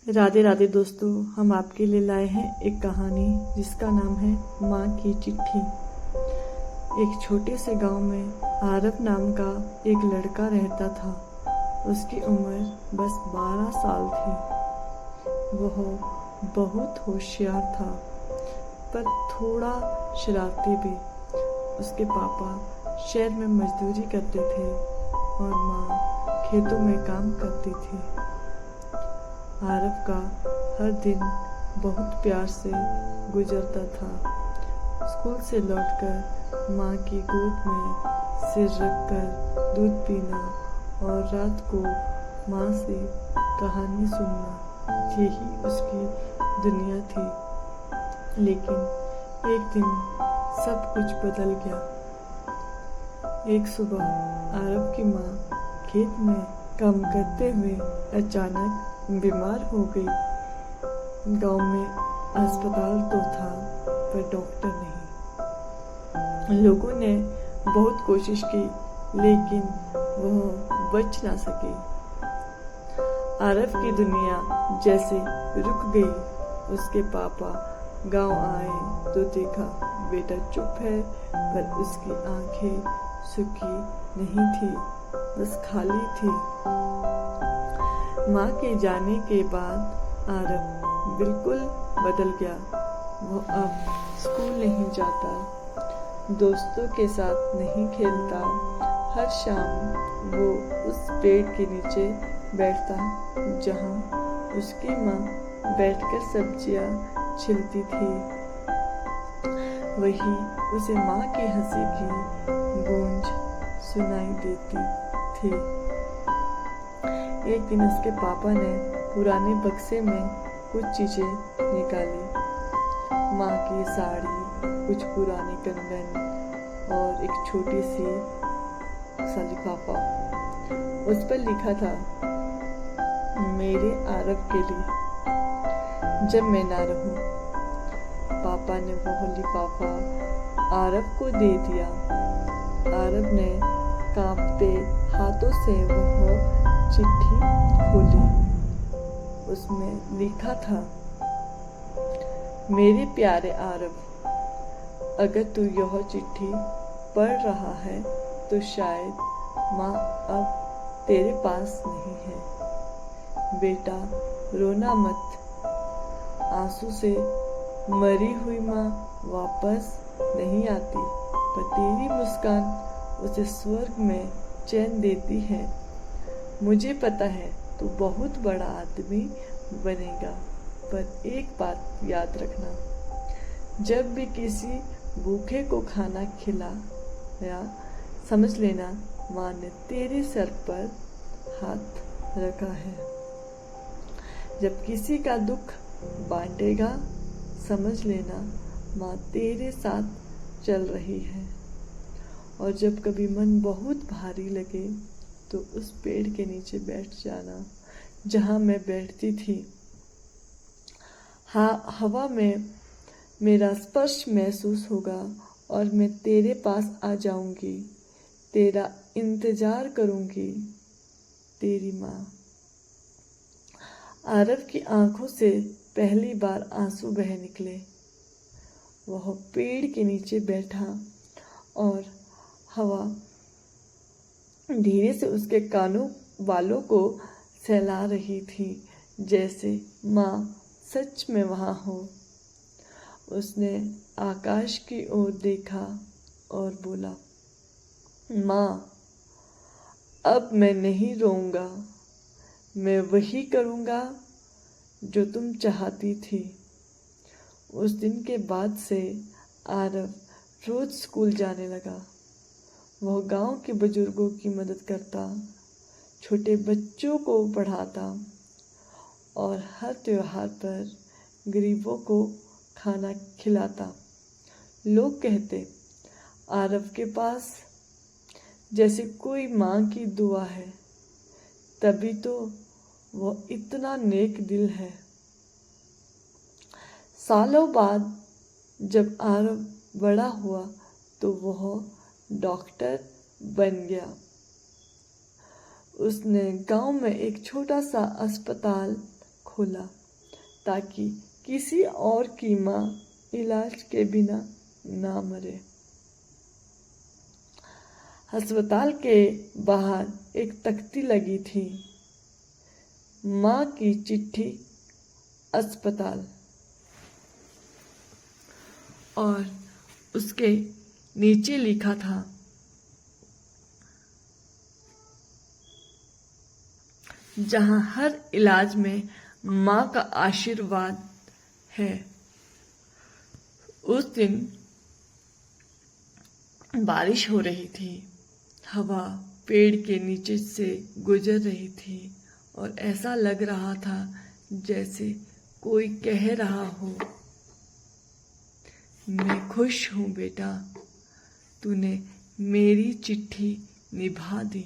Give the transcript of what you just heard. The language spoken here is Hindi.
राधे राधे दोस्तों, हम आपके लिए लाए हैं एक कहानी जिसका नाम है माँ की चिट्ठी। एक छोटे से गांव में आरव नाम का एक लड़का रहता था। उसकी उम्र बस 12 साल थी। वह बहुत होशियार था, पर थोड़ा शरारती भी। उसके पापा शहर में मजदूरी करते थे और माँ खेतों में काम करती थी। आरव का हर दिन बहुत प्यार से गुजरता था। स्कूल से लौटकर माँ की गोद में सिर रखकर दूध पीना और रात को माँ से कहानी सुनना, यही उसकी दुनिया थी। लेकिन एक दिन सब कुछ बदल गया। एक सुबह आरव की माँ खेत में काम करते हुए अचानक बीमार हो गई। गांव में अस्पताल तो था, पर डॉक्टर नहीं। लोगों ने बहुत कोशिश की, लेकिन वह बच ना सके। आरव की दुनिया जैसे रुक गई। उसके पापा गांव आए तो देखा बेटा चुप है, पर उसकी आंखें सूखी नहीं थी, बस खाली थी। माँ के जाने के बाद आरव बिल्कुल बदल गया। वो अब स्कूल नहीं जाता, दोस्तों के साथ नहीं खेलता। हर शाम वो उस पेड़ के नीचे बैठता जहाँ उसकी माँ बैठकर सब्जियाँ छिलती थी। वही उसे माँ की हंसी की गूंज सुनाई देती थी। एक दिन उसके पापा ने पुराने बक्से में कुछ चीजें निकाली। माँ की साड़ी, कुछ पुराने कंगन और एक छोटी सी लिफाफा। उस पर लिखा था, मेरे आरव के लिए, जब मैं ना रहूं। पापा ने वह लिफाफा आरव को दे दिया। आरव ने कांपते हाथों से वह चिट्ठी खोली। उसमें लिखा था, मेरे प्यारे आरव, अगर तू यह चिट्ठी पढ़ रहा है तो शायद माँ अब तेरे पास नहीं है। बेटा रोना मत, आंसू से मरी हुई माँ वापस नहीं आती, पर तेरी मुस्कान उसे स्वर्ग में चैन देती है। मुझे पता है तू बहुत बड़ा आदमी बनेगा, पर एक बात याद रखना, जब भी किसी भूखे को खाना खिलाया, समझ लेना माँ ने तेरे सर पर हाथ रखा है। जब किसी का दुख बांटेगा, समझ लेना माँ तेरे साथ चल रही है। और जब कभी मन बहुत भारी लगे तो उस पेड़ के नीचे बैठ जाना जहाँ मैं बैठती थी। हवा में मेरा स्पर्श महसूस होगा और मैं तेरे पास आ जाऊंगी, तेरा इंतजार करूंगी, तेरी माँ। आरव की आंखों से पहली बार आंसू बह निकले। वह पेड़ के नीचे बैठा और हवा धीरे से उसके कानों वालों को सहला रही थी, जैसे माँ सच में वहाँ हो। उसने आकाश की ओर देखा और बोला, माँ, अब मैं नहीं रोऊंगा, मैं वही करूँगा जो तुम चाहती थी। उस दिन के बाद से आरव रोज स्कूल जाने लगा। वह गांव के बुजुर्गों की मदद करता, छोटे बच्चों को पढ़ाता और हर त्योहार पर गरीबों को खाना खिलाता। लोग कहते, आरव के पास जैसे कोई माँ की दुआ है, तभी तो वह इतना नेक दिल है। सालों बाद जब आरव बड़ा हुआ तो वह डॉक्टर बन गया। उसने गांव में एक छोटा सा अस्पताल खोला ताकि किसी और की माँ इलाज के बिना ना मरे। अस्पताल के बाहर एक तख्ती लगी थी, माँ की चिट्ठी अस्पताल, और उसके नीचे लिखा था, जहाँ हर इलाज में माँ का आशीर्वाद है। उस दिन बारिश हो रही थी, हवा पेड़ के नीचे से गुजर रही थी और ऐसा लग रहा था जैसे कोई कह रहा हो, मैं खुश हूँ बेटा, तूने मेरी चिट्ठी निभा दी।